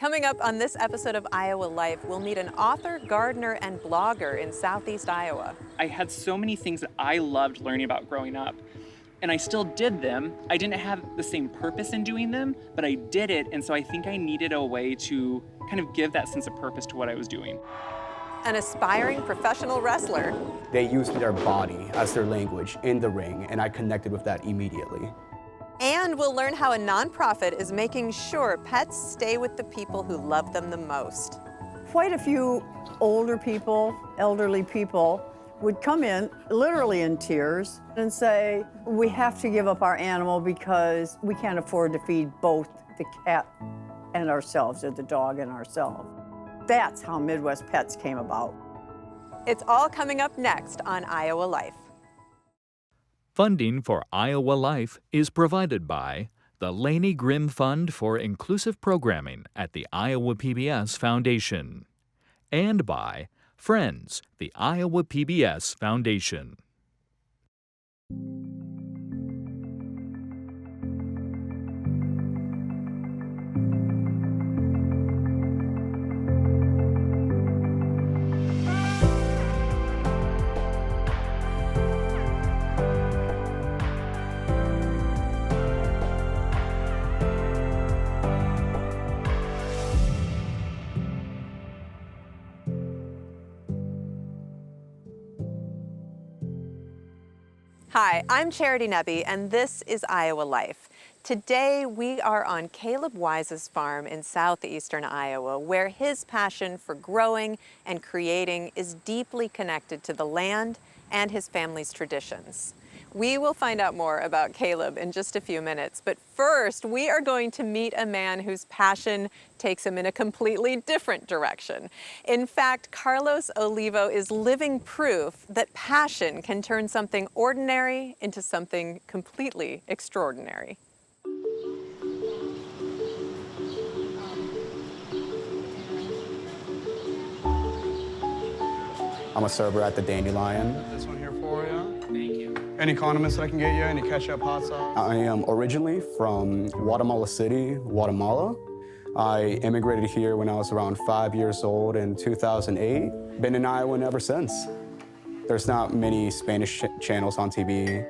Coming up on this episode of Iowa Life, we'll meet an author, gardener, and blogger in Southeast Iowa. I had so many things that I loved learning about growing up, and I still did them. I didn't have the same purpose in doing them, but I did it, and so I think I needed a way to kind of give that sense of purpose to what I was doing. An aspiring professional wrestler. They used their body as their language in the ring, and I connected with that immediately. And we'll learn how a nonprofit is making sure pets stay with the people who love them the most. Quite a few older people, elderly people, would come in literally in tears and say, we have to give up our animal because we can't afford to feed both the cat and ourselves, or the dog and ourselves. That's how Midwest Pets came about. It's all coming up next on Iowa Life. Funding for Iowa Life is provided by the Laney Grimm Fund for Inclusive Programming at the Iowa PBS Foundation, and by Friends, the Iowa PBS Foundation. Hi, I'm Charity Nebbe, and this is Iowa Life. Today, we are on Kaleb Wyse's farm in southeastern Iowa, where his passion for growing and creating is deeply connected to the land and his family's traditions. We will find out more about Kaleb in just a few minutes, but first, we are going to meet a man whose passion takes him in a completely different direction. In fact, Carlos Olivo is living proof that passion can turn something ordinary into something completely extraordinary. I'm a server at the Dandelion. This one here for you. Thank you. Any condiments that I can get you? Any ketchup, hot sauce? I am originally from Guatemala City, Guatemala. I immigrated here when I was around 5 years old in 2008. Been in Iowa ever since. There's not many Spanish channels on TV.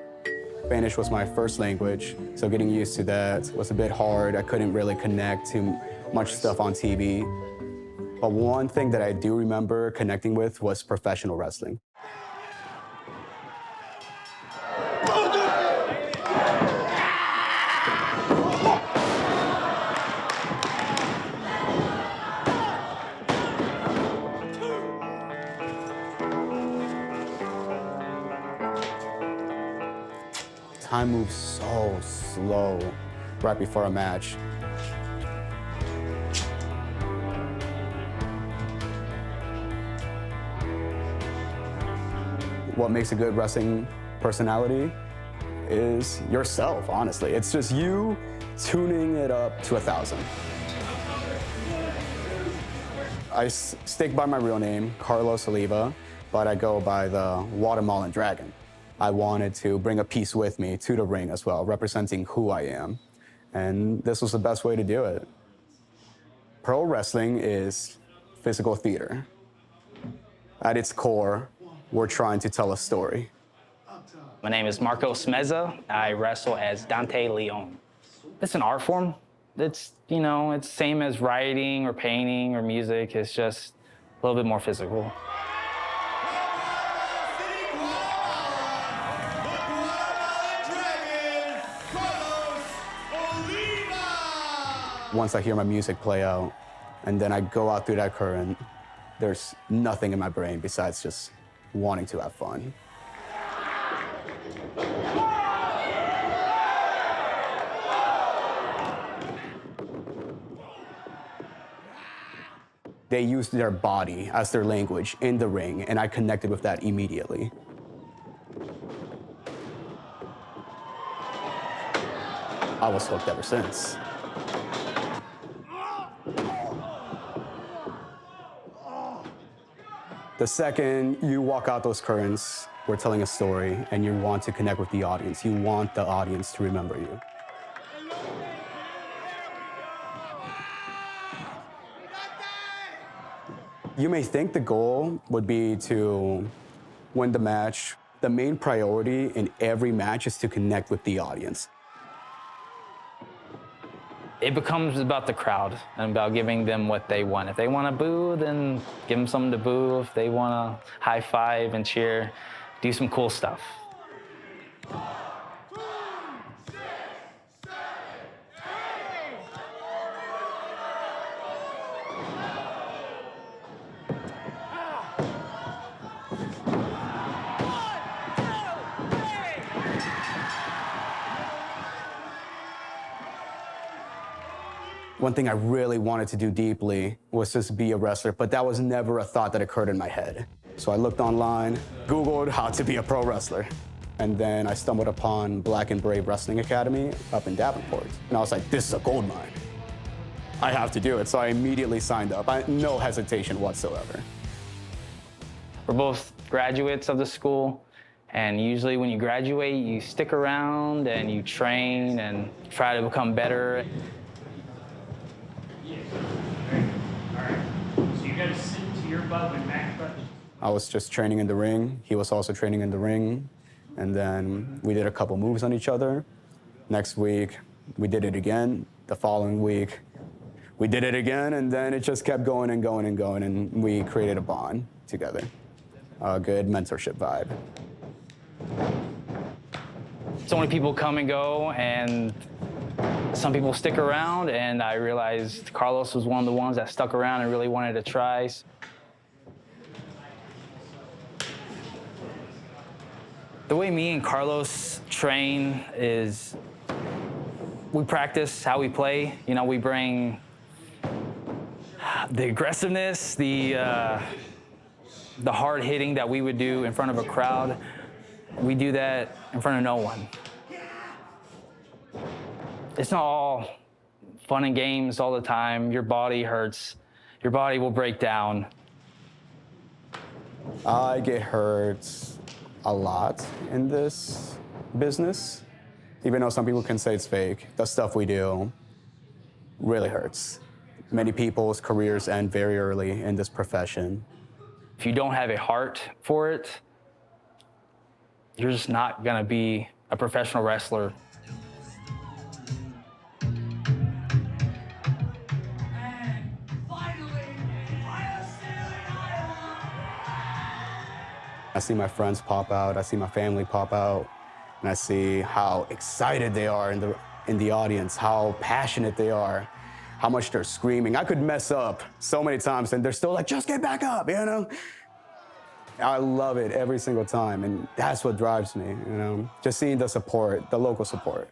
Spanish was my first language, so getting used to that was a bit hard. I couldn't really connect to much stuff on TV. But one thing that I do remember connecting with was professional wrestling. Time moves so slow right before a match. What makes a good wrestling personality is yourself, honestly. It's just you tuning it up to 1,000. I stick by my real name, Carlos Oliva, but I go by the Guatemalan Dragon. I wanted to bring a piece with me to the ring as well, representing who I am. And this was the best way to do it. Pro wrestling is physical theater. At its core, we're trying to tell a story. My name is Marco Smeza. I wrestle as Dante Leon. It's an art form. It's, it's same as writing or painting or music. It's just a little bit more physical. Once I hear my music play out, and then I go out through that current, there's nothing in my brain besides just wanting to have fun. They used their body as their language in the ring, and I connected with that immediately. I was hooked ever since. The second you walk out those curtains, we're telling a story, and you want to connect with the audience. You want the audience to remember you. You may think the goal would be to win the match. The main priority in every match is to connect with the audience. It becomes about the crowd and about giving them what they want. If they want to boo, then give them something to boo. If they want to high five and cheer, do some cool stuff. One thing I really wanted to do deeply was just be a wrestler, but that was never a thought that occurred in my head. So I looked online, Googled how to be a pro wrestler, and then I stumbled upon Black and Brave Wrestling Academy up in Davenport. And I was like, this is a gold mine. I have to do it. So I immediately signed up. No hesitation whatsoever. We're both graduates of the school, and usually when you graduate, you stick around and you train and try to become better. I was just training in the ring. He was also training in the ring. And then we did a couple moves on each other. Next week, we did it again. The following week, we did it again. And then it just kept going and going and going. And we created a bond together. A good mentorship vibe. So many people come and go, and some people stick around, and I realized Carlos was one of the ones that stuck around and really wanted to try. The way me and Carlos train is we practice how we play. You know, we bring the aggressiveness, the hard hitting that we would do in front of a crowd. We do that in front of no one. It's not all fun and games all the time. Your body hurts. Your body will break down. I get hurt a lot in this business. Even though some people can say it's fake, the stuff we do really hurts. Many people's careers end very early in this profession. If you don't have a heart for it, you're just not gonna be a professional wrestler. I see my friends pop out, I see my family pop out, and I see how excited they are in the audience, how passionate they are, how much they're screaming. I could mess up so many times, and they're still like, just get back up, you know? I love it every single time, and that's what drives me, you know? Just seeing the support, the local support.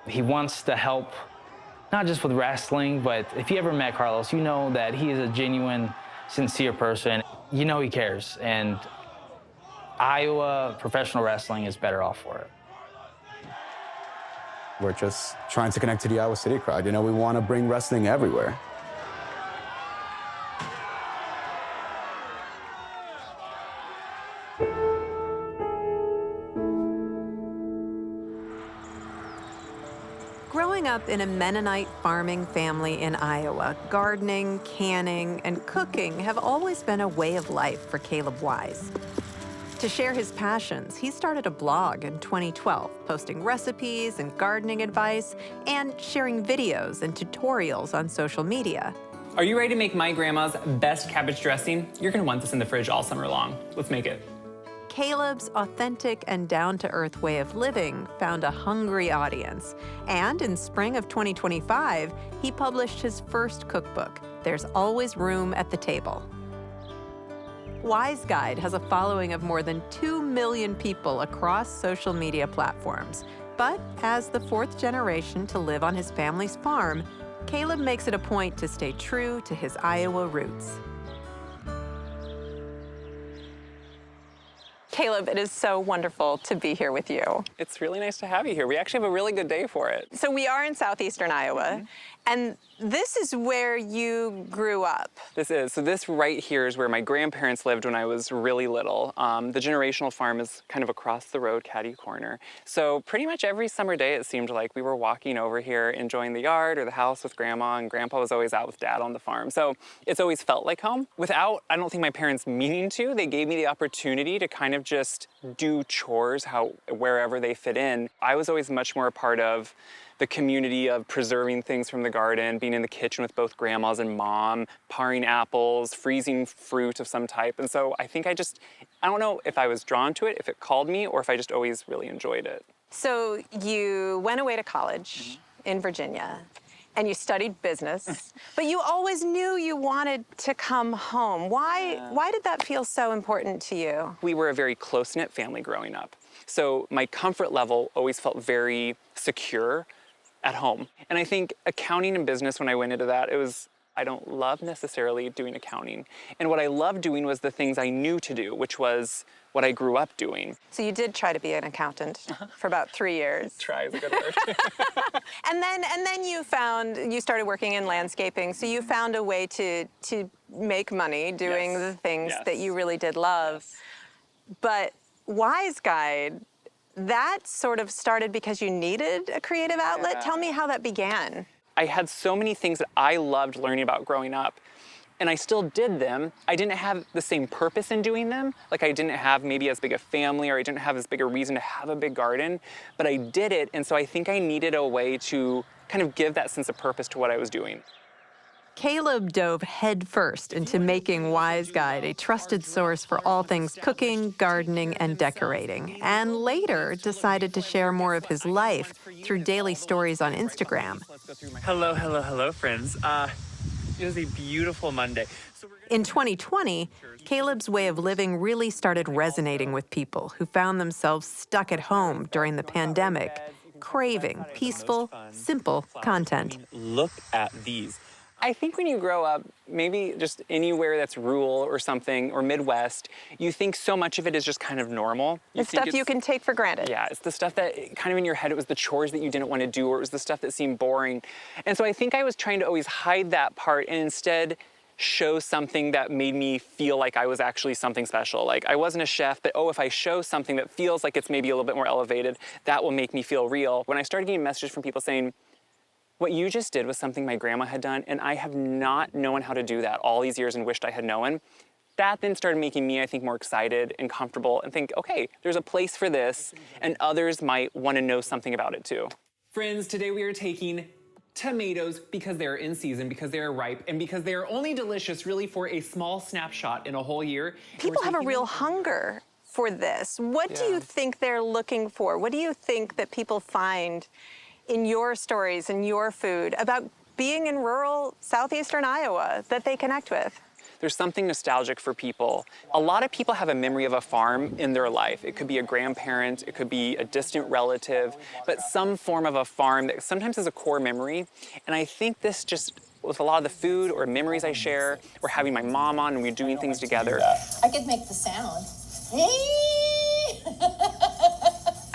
He wants to help, not just with wrestling, but if you ever met Carlos, you know that he is a genuine, sincere person. You know he cares, and Iowa professional wrestling is better off for it. We're just trying to connect to the Iowa City crowd. You know, we want to bring wrestling everywhere. Growing up in a Mennonite farming family in Iowa, gardening, canning, and cooking have always been a way of life for Kaleb Wyse. To share his passions, he started a blog in 2012, posting recipes and gardening advice, and sharing videos and tutorials on social media. Are you ready to make my grandma's best cabbage dressing? You're gonna want this in the fridge all summer long. Let's make it. Kaleb's authentic and down-to-earth way of living found a hungry audience. And in spring of 2025, he published his first cookbook, There's Always Room at the Table. Wise Guide has a following of more than 2 million people across social media platforms. But as the fourth generation to live on his family's farm, Kaleb makes it a point to stay true to his Iowa roots. Kaleb, it is so wonderful to be here with you. It's really nice to have you here. We actually have a really good day for it. So we are in southeastern Iowa, and this is where you grew up. So this right here is where my grandparents lived when I was really little. The generational farm is kind of across the road, catty corner. So pretty much every summer day it seemed like we were walking over here, enjoying the yard or the house with grandma, and grandpa was always out with dad on the farm. So it's always felt like home. Without, I don't think my parents meaning to, they gave me the opportunity to kind of just do chores wherever they fit in. I was always much more a part of the community of preserving things from the garden, being in the kitchen with both grandmas and mom, paring apples, freezing fruit of some type. And so I think I don't know if I was drawn to it, if it called me, or if I just always really enjoyed it. So you went away to college in Virginia, and you studied business, but you always knew you wanted to come home. Why did that feel so important to you? We were a very close-knit family growing up. So my comfort level always felt very secure at home. And I think accounting and business, when I went into that, I don't love necessarily doing accounting. And what I loved doing was the things I knew to do, which was what I grew up doing. So you did try to be an accountant for about 3 years. Try is a good word. And then you started working in landscaping, so you found a way to make money doing the things that you really did love. But Wise Guide, that sort of started because you needed a creative outlet. Tell me how that began. I had so many things that I loved learning about growing up, and I still did them. I didn't have the same purpose in doing them. Like I didn't have maybe as big a family, or I didn't have as big a reason to have a big garden, but I did it, and so I think I needed a way to kind of give that sense of purpose to what I was doing. Kaleb dove headfirst into making Wise Guide a trusted source for all things cooking, gardening, and decorating, and later decided to share more of his life through daily stories on Instagram. Hello, friends. It is a beautiful Monday. In 2020, Kaleb's way of living really started resonating with people who found themselves stuck at home during the pandemic, craving peaceful, simple content. Look at these. I think when you grow up, maybe just anywhere that's rural or something, or Midwest, you think so much of it is just kind of normal. It's stuff you can take for granted. Yeah, it's the stuff that kind of in your head, it was the chores that you didn't want to do, or it was the stuff that seemed boring. And so I think I was trying to always hide that part and instead show something that made me feel like I was actually something special. Like I wasn't a chef, but if I show something that feels like it's maybe a little bit more elevated, that will make me feel real. When I started getting messages from people saying, what you just did was something my grandma had done, and I have not known how to do that all these years and wished I had known. That then started making me, I think, more excited and comfortable and think, okay, there's a place for this, and others might want to know something about it too. Friends, today we are taking tomatoes because they're in season, because they're ripe, and because they are only delicious really for a small snapshot in a whole year. People have a real hunger for this. What do you think they're looking for? What do you think that people find in your stories and your food about being in rural southeastern Iowa that they connect with? There's something nostalgic for people. A lot of people have a memory of a farm in their life. It could be a grandparent, it could be a distant relative, but some form of a farm that sometimes is a core memory. And I think this just, with a lot of the food or memories I share, or having my mom on and we're doing things together. I could make the sound.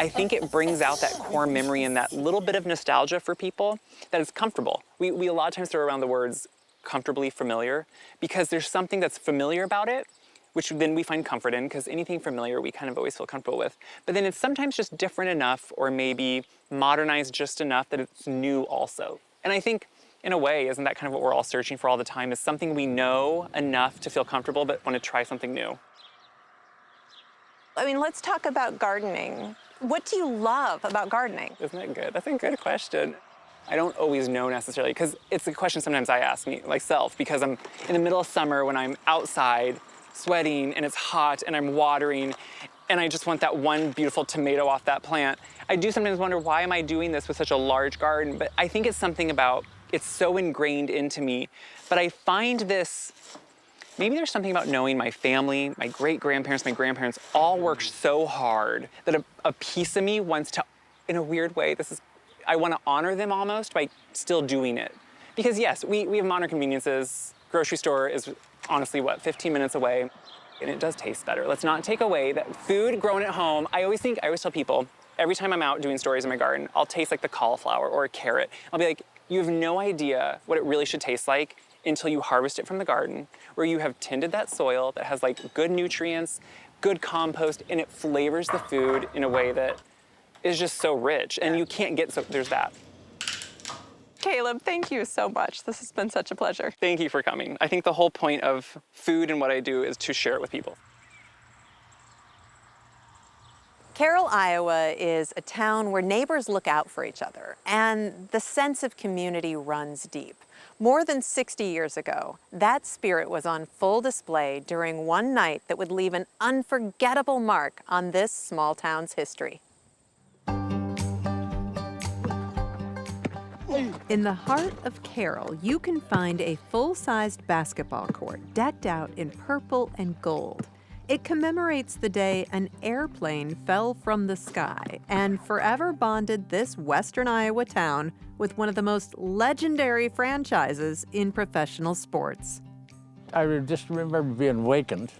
I think it brings out that core memory and that little bit of nostalgia for people that is comfortable. We a lot of times throw around the words comfortably familiar because there's something that's familiar about it, which then we find comfort in, because anything familiar we kind of always feel comfortable with. But then it's sometimes just different enough, or maybe modernized just enough that it's new also. And I think in a way, isn't that kind of what we're all searching for all the time, is something we know enough to feel comfortable but want to try something new. I mean, let's talk about gardening. What do you love about gardening? Isn't that good? That's a good question. I don't always know necessarily, because it's a question sometimes I ask myself, because I'm in the middle of summer when I'm outside sweating and it's hot and I'm watering and I just want that one beautiful tomato off that plant. I do sometimes wonder, why am I doing this with such a large garden? But I think it's something about, it's so ingrained into me. But I find this, maybe there's something about knowing my family, my great-grandparents, my grandparents all worked so hard that a piece of me wants to, in a weird way, I want to honor them almost by still doing it. Because yes, we have modern conveniences. Grocery store is honestly, 15 minutes away. And it does taste better. Let's not take away that food grown at home. I always tell people, every time I'm out doing stories in my garden, I'll taste like the cauliflower or a carrot. I'll be like, you have no idea what it really should taste like until you harvest it from the garden, where you have tended that soil that has like good nutrients, good compost, and it flavors the food in a way that is just so rich. And you can't get, so there's that. Kaleb, thank you so much. This has been such a pleasure. Thank you for coming. I think the whole point of food and what I do is to share it with people. Carroll, Iowa is a town where neighbors look out for each other, and the sense of community runs deep. More than 60 years ago, that spirit was on full display during one night that would leave an unforgettable mark on this small town's history. In the heart of Carroll, you can find a full-sized basketball court decked out in purple and gold. It commemorates the day an airplane fell from the sky and forever bonded this western Iowa town with one of the most legendary franchises in professional sports. I just remember being awakened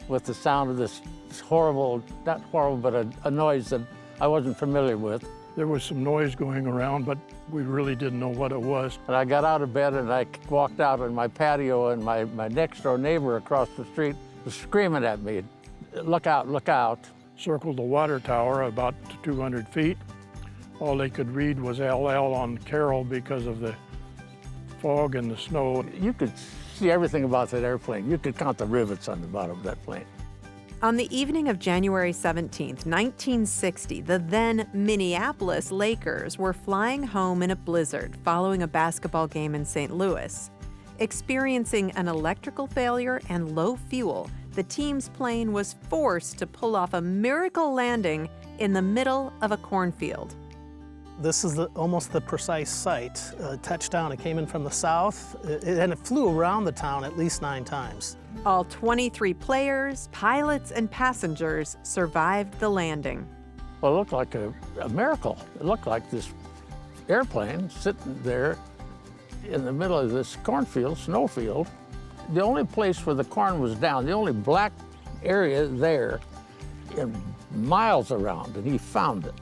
with the sound of this horrible, not horrible, but a noise that I wasn't familiar with. There was some noise going around, but we really didn't know what it was. And I got out of bed and I walked out on my patio, and my next door neighbor across the street was screaming at me, "Look out, look out." Circled the water tower about 200 feet. All they could read was LL on Carroll because of the fog and the snow. You could see everything about that airplane. You could count the rivets on the bottom of that plane. On the evening of January 17th, 1960, the then Minneapolis Lakers were flying home in a blizzard following a basketball game in St. Louis. Experiencing an electrical failure and low fuel, the team's plane was forced to pull off a miracle landing in the middle of a cornfield. This is almost the precise site. Touchdown, it came in from the south, and it flew around the town at least 9 times. All 23 players, pilots, and passengers survived the landing. Well, it looked like a miracle. It looked like this airplane sitting there in the middle of this cornfield, snowfield. The only place where the corn was down, the only black area there, and miles around, and he found it.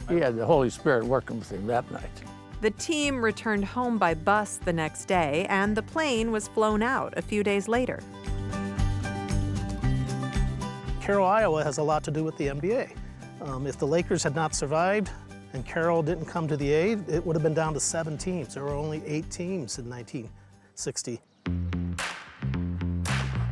He had the Holy Spirit working with him that night. The team returned home by bus the next day, and the plane was flown out a few days later. Carroll, Iowa has a lot to do with the NBA. If the Lakers had not survived and Carroll didn't come to the aid, it would have been down to 7 teams. There were only 8 teams in 1960.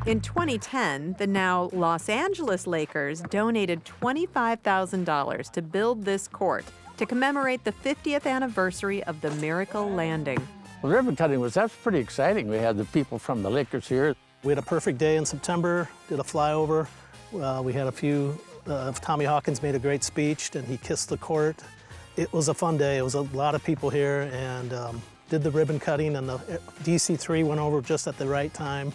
In 2010, the now Los Angeles Lakers donated $25,000 to build this court to commemorate the 50th anniversary of the miracle landing. Well, ribbon cutting that's pretty exciting. We had the people from the Lakers here. We had a perfect day in September, did a flyover. We had a few, Tommy Hawkins made a great speech, and he kissed the court. It was a fun day. It was a lot of people here, and did the ribbon cutting, and the DC-3 went over just at the right time.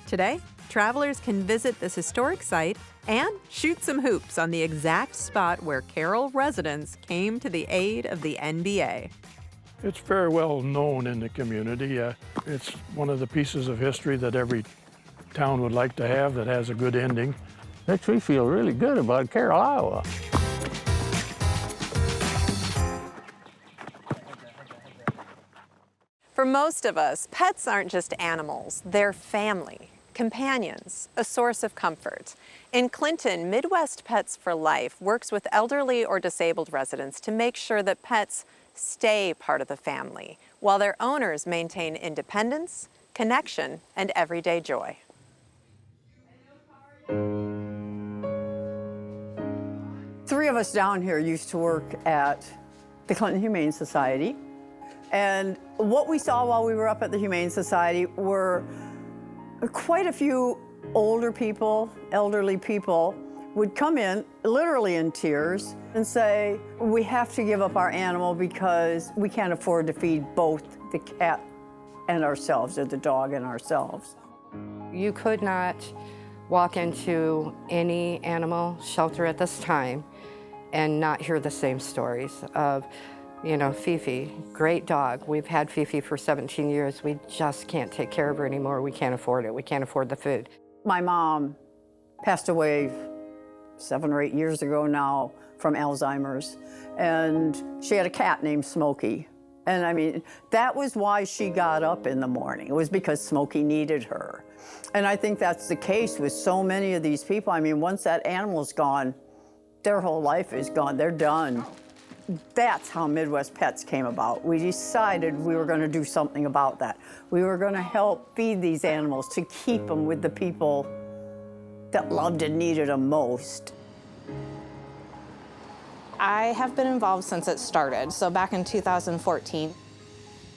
Today, travelers can visit this historic site and shoot some hoops on the exact spot where Carroll residents came to the aid of the NBA. It's very well known in the community. It's one of the pieces of history that every town would like to have that has a good ending. Makes me feel really good about Carroll, Iowa. For most of us, pets aren't just animals, they're family, companions, a source of comfort. In Clinton, Midwest Pets for Life works with elderly or disabled residents to make sure that pets stay part of the family, while their owners maintain independence, connection, and everyday joy. Three of us down here used to work at the Clinton Humane Society. And what we saw while we were up at the Humane Society were quite a few older people, elderly people, would come in, literally in tears, and say, we have to give up our animal because we can't afford to feed both the cat and ourselves, or the dog and ourselves. You could not walk into any animal shelter at this time and not hear the same stories of, you know, Fifi, great dog. We've had Fifi for 17 years. We just can't take care of her anymore. We can't afford it. We can't afford the food. My mom passed away 7 or 8 years ago now from Alzheimer's. And she had a cat named Smokey. And I mean, that was why she got up in the morning. It was because Smokey needed her. And I think that's the case with so many of these people. I mean, once that animal's gone, their whole life is gone. They're done. That's how Midwest Pets came about. We decided we were going to do something about that. We were going to help feed these animals to keep them with the people that loved and needed them most. I have been involved since it started, so back in 2014.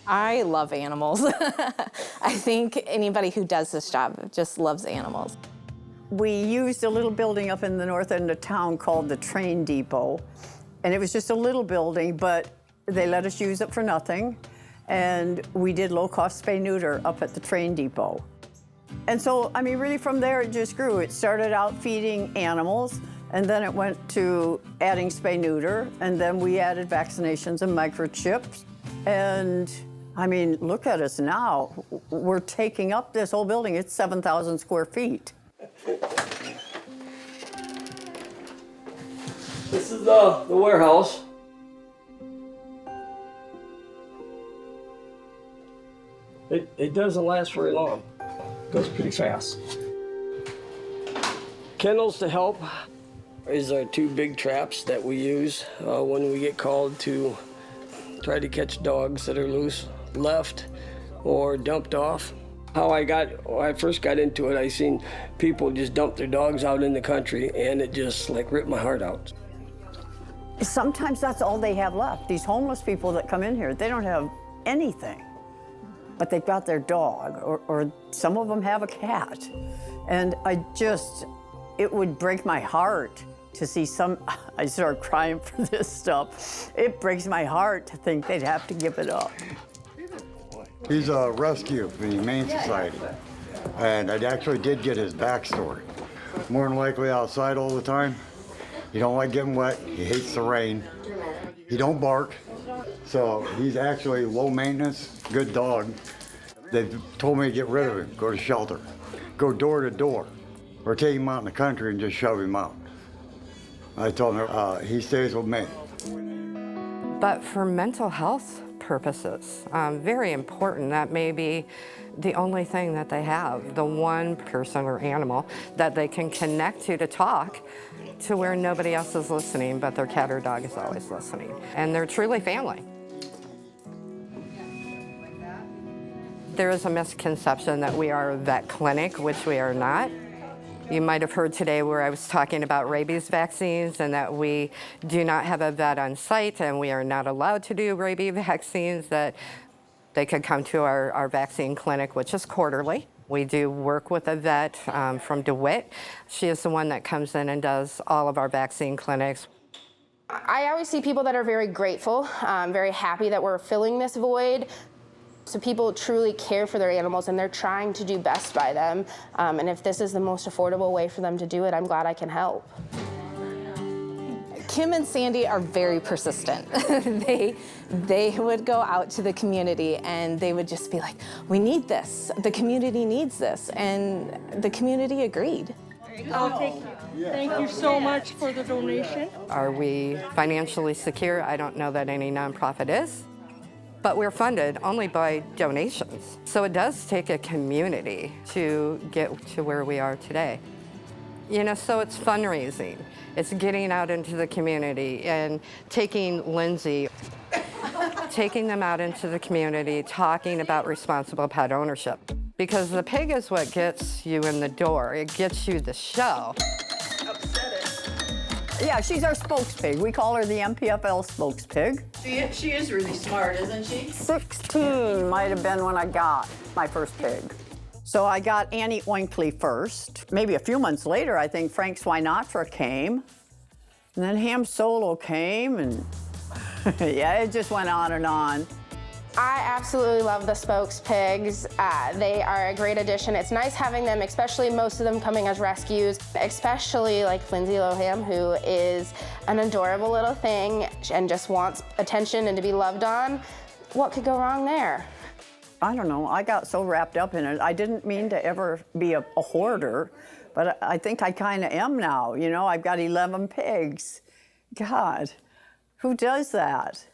I love animals. I think anybody who does this job just loves animals. We used a little building up in the north end of town called the Train Depot. And it was just a little building, but they let us use it for nothing. And we did low-cost spay-neuter up at the Train Depot. And so, I mean, really from there it just grew. It started out feeding animals, and then it went to adding spay-neuter, and then we added vaccinations and microchips. And I mean, look at us now. We're taking up this whole building. It's 7,000 square feet. This is the warehouse. It doesn't last very long. It goes pretty fast. Kennels to help is our 2 big traps that we use when we get called to try to catch dogs that are loose, left, or dumped off. When I first got into it, I seen people just dump their dogs out in the country, and it just like ripped my heart out. Sometimes that's all they have left. These homeless people that come in here, they don't have anything, but they've got their dog, or some of them have a cat. And it would break my heart to see I start crying for this stuff. It breaks my heart to think they'd have to give it up. He's a rescue from the Humane Society, and I actually did get his backstory. More than likely outside all the time. He don't like getting wet, he hates the rain. He don't bark, so he's actually low maintenance, good dog. They told me to get rid of him, go to shelter, go door to door, or take him out in the country and just shove him out. I told him he stays with me. But for mental health purposes, very important. That may be the only thing that they have, the one person or animal that they can connect to talk to where nobody else is listening, but their cat or dog is always listening. And they're truly family. There is a misconception that we are a vet clinic, which we are not. You might have heard today where I was talking about rabies vaccines and that we do not have a vet on site and we are not allowed to do rabies vaccines, that they could come to our vaccine clinic, which is quarterly. We do work with a vet from DeWitt. She is the one that comes in and does all of our vaccine clinics. I always see people that are very grateful, very happy that we're filling this void. So people truly care for their animals and they're trying to do best by them. And if this is the most affordable way for them to do it, I'm glad I can help. Kim and Sandy are very persistent. They would go out to the community and they would just be like, we need this. The community needs this. And the community agreed. I'll take you. Thank you so much for the donation. Are we financially secure? I don't know that any nonprofit is. But we're funded only by donations. So it does take a community to get to where we are today. You know, so it's fundraising. It's getting out into the community and taking Lindsay, taking them out into the community, talking about responsible pet ownership. Because the pig is what gets you in the door. It gets you the show. Yeah, she's our spokespig. We call her the MPFL spokespig. She is really smart, isn't she? 16 might have been when I got my first pig. So I got Annie Oinkley first. Maybe a few months later, I think Frank Swinatra came. And then Ham Solo came, and yeah, it just went on and on. I absolutely love the spokes pigs. They are a great addition. It's nice having them, especially most of them coming as rescues, especially like Lindsay Loham, who is an adorable little thing and just wants attention and to be loved on. What could go wrong there? I don't know. I got so wrapped up in it. I didn't mean to ever be a hoarder, But I think I kind of am now. You know, I've got 11 pigs. God, who does that?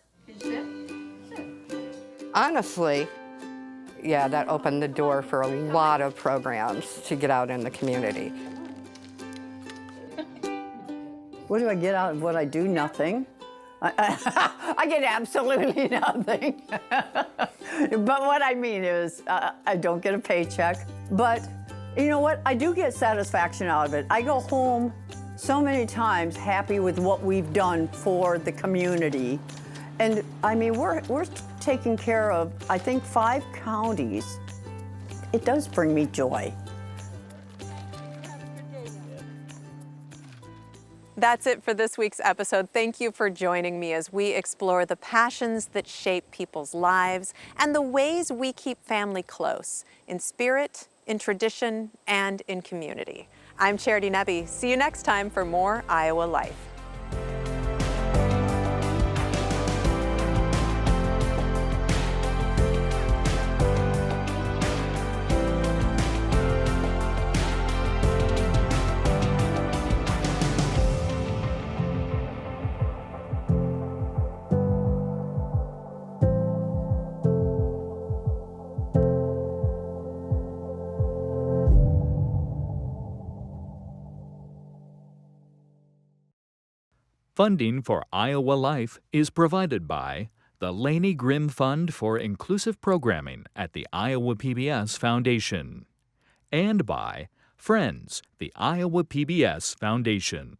Honestly, yeah, that opened the door for a lot of programs to get out in the community. What do I get out of what I do? Nothing. I get absolutely nothing. But what I mean is, I don't get a paycheck. But you know what? I do get satisfaction out of it. I go home so many times happy with what we've done for the community. And I mean, we're taking care of, I think, 5 counties. It does bring me joy. That's it for this week's episode. Thank you for joining me as we explore the passions that shape people's lives and the ways we keep family close in spirit, in tradition, and in community. I'm Charity Nebbe. See you next time for more Iowa Life. Funding for Iowa Life is provided by the Laney Grimm Fund for Inclusive Programming at the Iowa PBS Foundation and by Friends, the Iowa PBS Foundation.